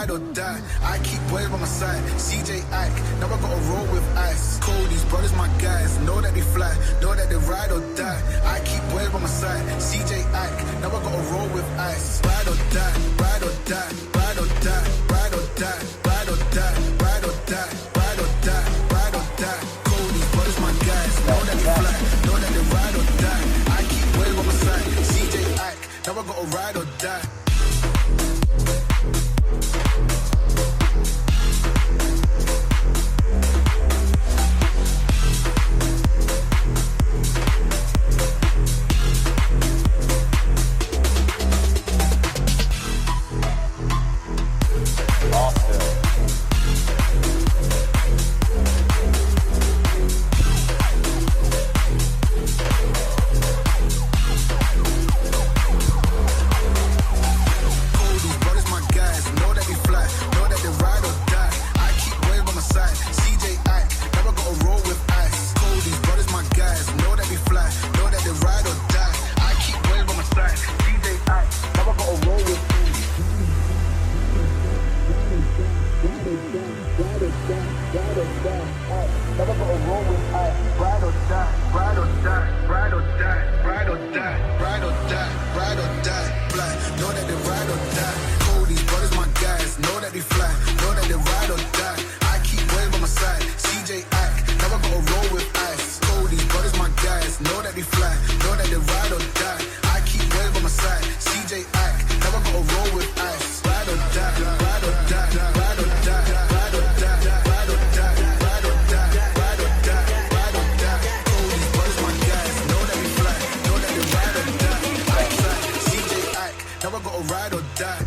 Ride or die, I keep boys by my side. CJ Ike, now I gotta roll with ice. Cody's brothers, my guys, know that they fly, know that they ride or die. I keep boys by my side. CJ Ike, now I gotta roll with ice. Ride or die, ride or die, ride or die, ride or die, ride or die, ride or die, ride or die, ride or die. Cody's brothers, my guys, know that they fly, know that they ride or die. I keep boys by my side. CJ Ike, now I gotta ride or die. Ride or die.